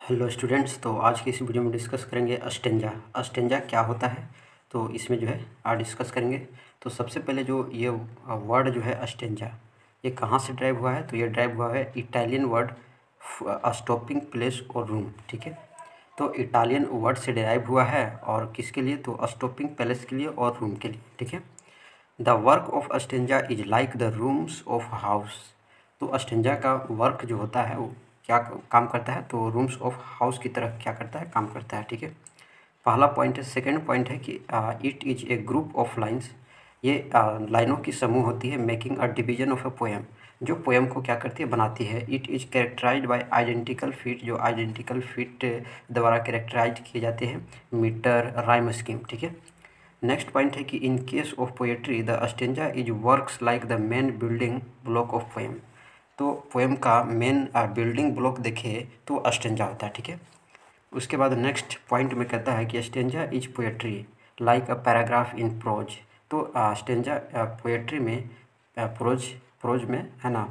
Hello students, तो आज की इस वीडियो में डिस्कस करेंगे अस्टेंजा। अस्टेंजा क्या होता है, तो इसमें जो है आज डिस्कस करेंगे। तो सबसे पहले जो ये वर्ड जो है अस्टेंजा, ये कहाँ से ड्राइव हुआ है, तो ये ड्राइव हुआ है इटालियन वर्ड स्टॉपिंग प्लेस और रूम। ठीक है, तो इटालियन वर्ड से ड्राइव हुआ है और किसके लिए, तो स्टॉपिंग प्लेस के लिए और रूम के लिए। ठीक है, the work of stanza is like the rooms of house. तो अस्टेंजा का वर्क जो होता है वो क्या काम करता है, तो रूम्स ऑफ हाउस की तरह क्या करता है, काम करता है। ठीक है, पहला पॉइंट है। सेकंड पॉइंट है कि it is a group of lines. ये लाइनों की समूह होती है। Making a division of a poem, जो पोएम को क्या करती है, बनाती है। It is characterise by identical feet, जो आइडेंटिकल फीट द्वारा कैरेक्टराइज किए जाते हैं। Metre, rhyme scheme. ठीक है, नेक्स्ट पॉइंट है कि in case of poetry the stanza is works like the main building block of poem. तो पोएम का मेन बिल्डिंग ब्लॉक देखे तो अस्टेंजा होता है। ठीक है, उसके बाद नेक्स्ट पॉइंट में कहता है कि stanza is poetry like a paragraph in prose. तो अस्टेंजा पोएट्री में प्रोज में है ना,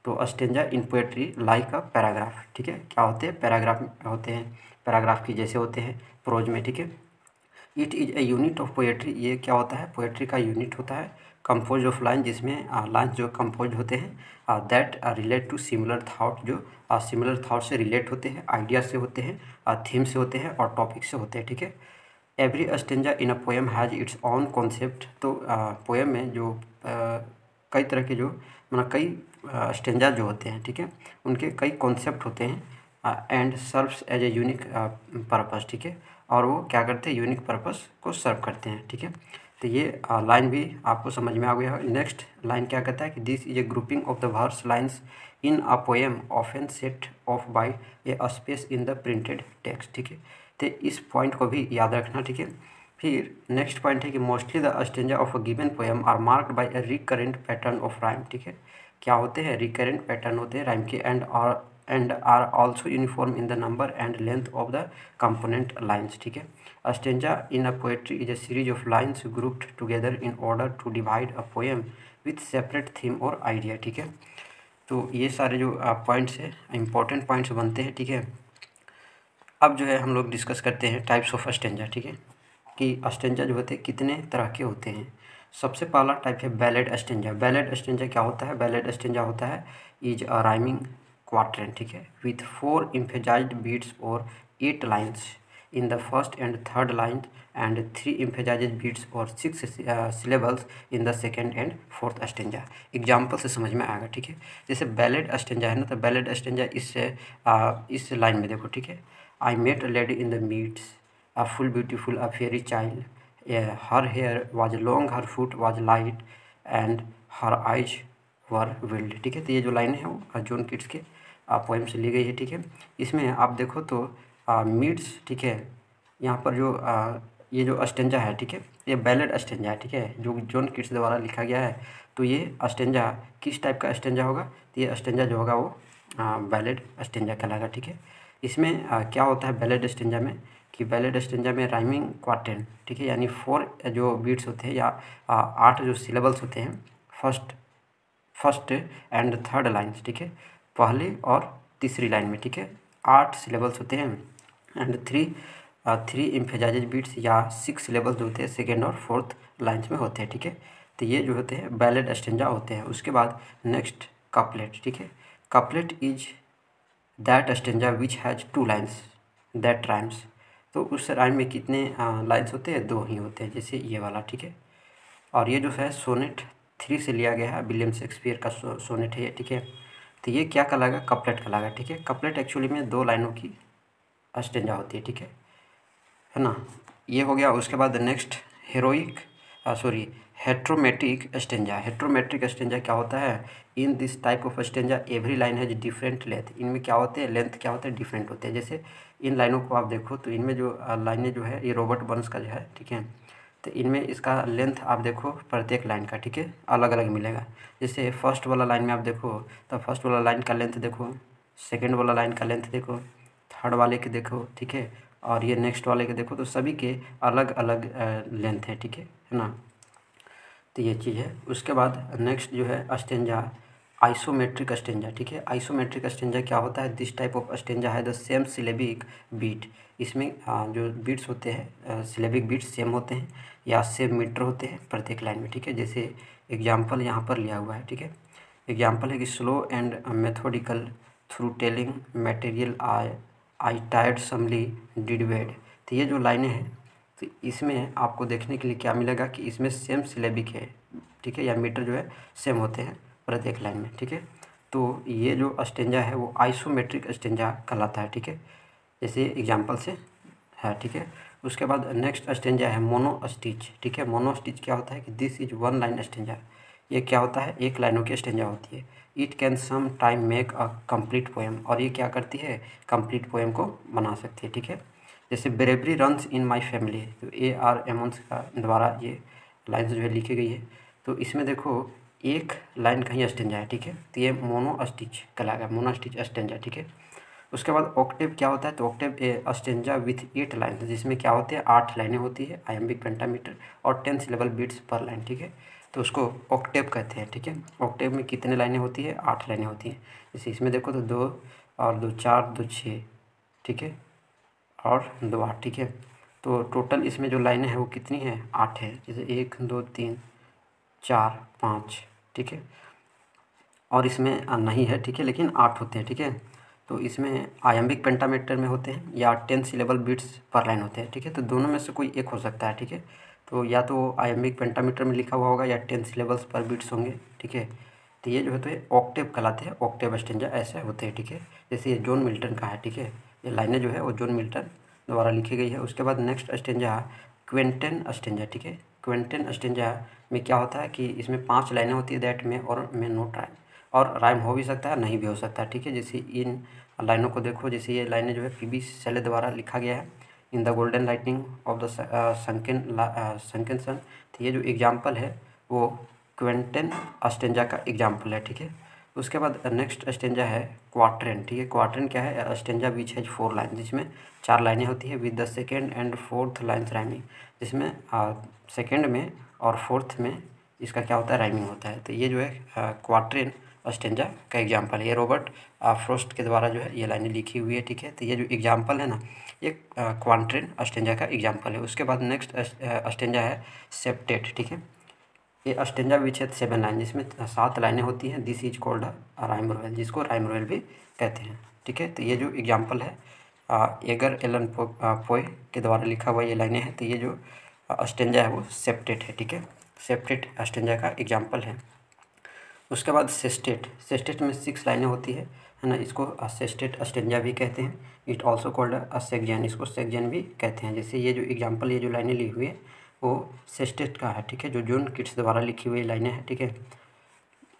तो stanza in poetry like a paragraph. ठीक है, क्या होते हैं, पैराग्राफ होते हैं, पैराग्राफ की जैसे होते हैं प्रोज में। ठीक है, it is a unit of poetry. ये क्या होता है, पोएट्री का यूनिट होता है। कंपोज ऑफ लाइन, जिसमें लाइन जो कंपोज होते हैं that relate to similar thought, जो सिमिलर थाट से रिलेट होते हैं, आइडिया से होते हैं, थीम से होते हैं और टॉपिक से होते हैं। ठीक है, every stanza in a poem has its own concept. तो पोएम में जो कई तरह के जो मतलब कई स्टेंजा जो होते हैं, ठीक है, उनके कई कॉन्सेप्ट होते हैं and serves as a unique purpose. ठीक है, और वो क्या करते हैं, यूनिक पर्पस को सर्व करते हैं। ठीक है, तो ये लाइन भी आपको समझ में आ गया है। नेक्स्ट लाइन क्या कहता है कि this is a grouping of the verse lines in a poem often set off by a space in the printed text. ठीक है, तो इस पॉइंट को भी याद रखना। ठीक है, फिर नेक्स्ट पॉइंट है कि mostly the stanza of a given poem are marked by a recurrent pattern of rhyme. ठीक है, क्या होते हैं, रिकरेंट पैटर्न होते हैं राइम के, and are also uniform in the number and length of the component lines. ठीक है, A stanza in a poetry is a series of lines grouped together in order to divide a poem with separate theme और idea। ठीक है, तो ये सारे जो points हैं इंपॉर्टेंट पॉइंट्स बनते हैं। ठीक है, अब जो है हम लोग डिस्कस करते हैं टाइप्स ऑफ अस्टेंजा। ठीक है, कि अस्टेंजा जो होते हैं कितने तरह के होते हैं। सबसे पहला टाइप है बैलेड अस्टेंजा। बैलेड अस्टेंजा क्या होता है, बैलेड अस्टेंजा होता है इज अ राइमिंग क्वार्टेट। ठीक है, विथ 4 emphasized beats और 8 lines in the first and third line and 3 emphasized beats और 6 syllables in the second and fourth stanza. Example से समझ में आएगा। ठीक है, जैसे बैलेड अस्टेंजा है ना, तो बैलेड अस्टेंजा इस लाइन में देखो। ठीक है, I met a lady in the meads a full beautiful a fairy child, her hair was long, her foot was light and her eyes were wild। ठीक है, तो ये जो लाइन है वो जॉन किट्स के पोएम से ली गई है। ठीक है, इसमें आप देखो तो मीट्स, ठीक है, यहाँ पर जो ये जो अस्टेंजा है, ठीक है, ये बैलेड अस्टेंजा है। ठीक है, जो जॉन किट्स द्वारा लिखा गया है। तो ये अस्टेंजा किस टाइप का अस्टेंजा होगा, तो ये अस्टेंजा जो होगा वो बैलेड अस्टेंजा कहलाएगा। ठीक है, इसमें क्या होता है बैलेड अस्टेंजा में, कि बैलेड अस्टेंजा में राइमिंग क्वार्टेट, ठीक है, यानी 4 जो बीट्स होते हैं या 8 जो सिलेबल्स होते हैं फर्स्ट एंड थर्ड लाइन्स। ठीक है, पहली और तीसरी लाइन में। ठीक है, 8 सिलेबल्स होते हैं एंड 3 एम्फेसाइज्ड बीट्स या 6 सिलेबल्स जो होते हैं सेकेंड और फोर्थ लाइन्स में होते हैं। ठीक है, तो ये जो होते हैं बैलेड अस्टेंजा होते हैं। उसके बाद नेक्स्ट कपलेट। ठीक है, couplet is that stanza which has 2 lines that rhymes. तो उस राइम में कितने लाइन्स होते हैं, 2 ही होते हैं, जैसे ये वाला। ठीक है, और ये जो है सोनेट 3 से लिया गया है, विलियम शेक्सपियर का सोनेट है ये। ठीक है, तो ये क्या कहलाएगा, कपलेट कहलाएगा। ठीक है, कपलेट एक्चुअली में 2 लाइनों की अस्टेंजा होती है। ठीक है ना, ये हो गया। उसके बाद नेक्स्ट हेट्रोमेट्रिक अस्टेंजा। हेट्रोमेट्रिक अस्टेंजा क्या होता है, in this type of stanza every line has different length. इनमें क्या होते हैं, लेंथ क्या होते हैं, डिफरेंट होते हैं। जैसे इन लाइनों को आप देखो तो इनमें जो लाइनें जो है ये रॉबर्ट बर्न्स का जो है। ठीक है, तो इनमें इसका लेंथ आप देखो प्रत्येक लाइन का, ठीक है, अलग अलग मिलेगा। जैसे फर्स्ट वाला लाइन में आप देखो तो फर्स्ट वाला लाइन का लेंथ देखो, सेकेंड वाला लाइन का लेंथ देखो, थर्ड वाले के देखो। ठीक है, और ये नेक्स्ट वाले के देखो, तो सभी के अलग अलग लेंथ है। ठीक है ना, तो ये चीज़ है। उसके बाद नेक्स्ट जो है अस्टेंजा आइसोमेट्रिक स्टेंजा, ठीक है। आइसोमेट्रिक स्टेंजा क्या होता है? दिस टाइप ऑफ स्टेंजा है द सेम सिलेबिक बीट। इसमें जो बीट्स होते हैं, सिलेबिक बीट्स सेम होते हैं या सेम मीटर होते हैं प्रत्येक लाइन में, ठीक है। जैसे एग्जाम्पल यहाँ पर लिया हुआ है, ठीक है। एग्जाम्पल है कि slow and methodical through telling material I tired sumly did wade. तो ये जो लाइनें हैं, तो इसमें आपको देखने के लिए क्या मिलेगा कि इसमें सेम सिलेबिक है, ठीक है, या मीटर जो है सेम होते हैं प्रत्येक लाइन में, ठीक है। तो ये जो स्टेंजा है वो आइसोमेट्रिक स्टेंजा कहलाता है, ठीक है, जैसे एग्जाम्पल से है, ठीक है। उसके बाद नेक्स्ट स्टेंजा है मोनो स्टिच, ठीक है। मोनो स्टिच क्या होता है कि this is one line stanza. ये क्या होता है? एक लाइनों की स्टेंजा होती है। It can sometime make a complete poem, और ये क्या करती है? कंप्लीट पोएम को बना सकती है, ठीक है। जैसे bravery runs in my family, तो AR रेमंड्स का द्वारा ये लाइन्स जो है लिखी गई है। तो इसमें देखो एक लाइन का ही स्टेंजा है, ठीक है। तो ये मोनो स्टिच कहलाएगा, मोनो स्टिच स्टेंजा, ठीक है। उसके बाद ऑक्टेव क्या होता है? तो Octave A stanza with 8 line, जिसमें क्या होते हैं? 8 लाइनें होती है, आयम्बिक पेंटामीटर और 10 सिलेबल बीट्स पर लाइन, ठीक है। तो उसको ऑक्टेव कहते हैं, ठीक है। ऑक्टेव में कितने लाइनें होती है? 8 लाइनें होती हैं। जैसे इसमें देखो तो 2 और 2 4, 2 6, ठीक है, और 2 8, ठीक है। तो टोटल इसमें जो लाइनें हैं वो कितनी हैं? 8 है। जैसे 1 2 3 4 5, ठीक है। और इसमें नहीं है, ठीक है, लेकिन 8 होते हैं, ठीक है। तो इसमें आयम्बिक पेंटामीटर में होते हैं या 10 सिलेबल बीट्स पर लाइन होते हैं, ठीक है। तो दोनों में से कोई एक हो सकता है, ठीक है। तो या तो आयम्बिक पेंटामीटर में लिखा हुआ होगा या 10 सिलेबल्स पर बीट्स होंगे, ठीक है। तो ये जो है तो ये ऑक्टेव कहलाते हैं, ऑक्टेव स्टेंजा ऐसे होते हैं, ठीक है। जैसे ये जॉन मिल्टन का है, ठीक है। ये लाइनें जो है वो जॉन मिल्टन द्वारा लिखी गई है। उसके बाद नेक्स्ट स्टेंजा क्विंटन स्टेंजा, ठीक है। क्विंटन स्टेंजा में क्या होता है कि इसमें 5 लाइनें होती है, दैट में और में नोट राइम, और राइम हो भी सकता है, नहीं भी हो सकता, ठीक है। जैसे इन लाइनों को देखो, जैसे ये लाइनें जो है PB शैले द्वारा लिखा गया है, in the golden lightning of the sunken sun. तो ये जो एग्जाम्पल है वो क्विंटन स्टेंजा का एग्जाम्पल है, ठीक है। उसके बाद नेक्स्ट स्टेंजा है क्वाट्रेन, ठीक है। क्वाट्रेन क्या है? स्टेंजा विच हैज 4 लाइन, जिसमें 4 लाइनें होती है with the second and fourth lines rhyming, जिसमें सेकेंड में और फोर्थ में इसका क्या होता है? राइमिंग होता है। तो ये जो है क्वाट्रेन स्टेंजा का एग्जाम्पल है। ये रॉबर्ट फ्रॉस्ट के द्वारा जो है ये लाइनें लिखी हुई है, ठीक है। तो ये जो एग्जाम्पल है ना, ये क्वाट्रेन स्टेंजा का एग्जाम्पल है। उसके बाद नेक्स्ट स्टेंजा है सेप्टेट, ठीक है। ये स्टेंजा विच है 7 लाइन, जिसमें 7 लाइनें होती हैं। दिस इज कॉल्ड राइम रोवेल, जिसको राइम रोवेल भी कहते हैं, ठीक है। तो ये जो एग्जाम्पल है एगर एलन पोए के द्वारा लिखा हुआ ये लाइनें हैं। तो ये जो स्टेंजा है वो सेप्टेट है, ठीक है। सेप्टेट स्टेंजा का एग्जाम्पल है। उसके बाद सेस्टेट, सेस्टेट में 6 लाइनें होती है ना। इसको सेस्टेट स्टेंजा भी कहते हैं। इट ऑल्सो कॉल्ड सेक्जन, इसको सेक्जन भी कहते हैं। जैसे ये जो एग्जाम्पल, ये जो लाइनें ली हुई है वो सेस्टेट का है, ठीक है, जो जॉन किट्स द्वारा लिखी हुई लाइनें हैं, ठीक है।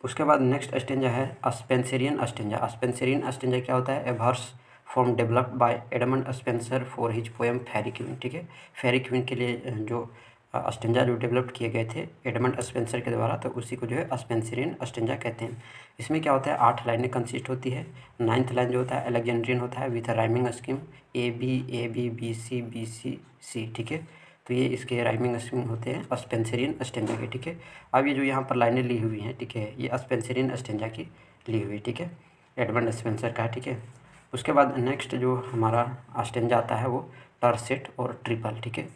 उसके बाद नेक्स्ट स्टेंजा है स्पेंसरियन स्टेंजा। स्पेंसरियन स्टेंजा क्या होता है? A verse form developed by Edmund Spenser for his poem Faerie Queene, ठीक है। फेरी क्वीन के लिए जो स्टेंजा जो डेवलप किए गए थे एडमंड स्पेंसर के द्वारा, तो उसी को जो है स्पेंसरियन स्टेंजा कहते हैं। इसमें क्या होता है? 8 लाइनें कंसिस्ट होती है। 9th लाइन जो होता है अलेक्जेंड्रियन होता है with rhyming scheme AB BC BC C, ठीक है। तो ये इसके राइमिंग स्कीम होते हैं स्पेंसरियन स्टेंजा के, ठीक है। अब ये जो यहाँ पर लाइनें ली हुई हैं, ठीक है, ये स्पेंसरियन स्टेंजा की ली हुई, ठीक है, एडमंड स्पेंसर का है, ठीक है। उसके बाद नेक्स्ट जो हमारा स्टेंजा आता है वो टर्सेट और ट्रिपल, ठीक है।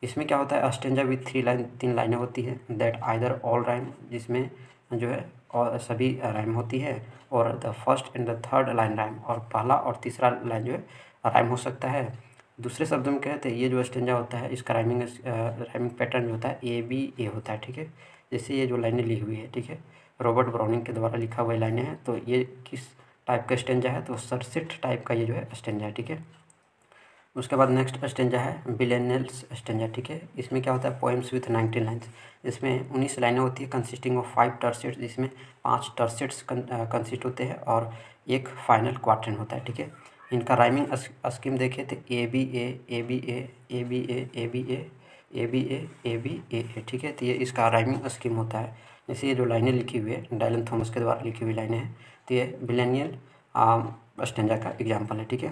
इसमें क्या होता है? स्टेंजा विथ 3 लाइनें होती है, दैट आइदर ऑल राइम, जिसमें जो है और सभी राइम होती है, और the first and the third line rhyme, और पहला और तीसरा लाइन जो है राइम हो सकता है। दूसरे शब्दों में कहते हैं ये जो स्टेंजा होता है इसका राइमिंग पैटर्न जो होता है ABA होता है, ठीक है। जैसे ये जो लाइनें ली हुई है, ठीक है, रॉबर्ट ब्राउनिंग के द्वारा लिखा हुआ लाइनें हैं। तो ये किस टाइप का स्टेंजा है? तो सरसिट टाइप का ये जो है स्टेंजा है, ठीक है। उसके बाद नेक्स्ट स्टेंजा है बिलेनियल्स स्टेंजा, ठीक है। इसमें क्या होता है? पोएम्स विथ 19 लाइन्स, इसमें 19 लाइनें होती है कंसिस्टिंग ऑफ 5 टर्सेट्स, जिसमें 5 टर्सेट्स कंसिस्ट होते हैं और एक फाइनल क्वार्टरन होता है, ठीक है। इनका राइमिंग स्कीम देखें तो ABA ABA ABA ABA ABA ABA है, ठीक है। तो ये इसका राइमिंग स्कीम होता है। जैसे ये जो लाइनें लिखी हुई है डायलन थॉमस के द्वारा लिखी हुई लाइनें हैं, तो ये बिलेनियल स्टेंजा का एग्जाम्पल है, ठीक है।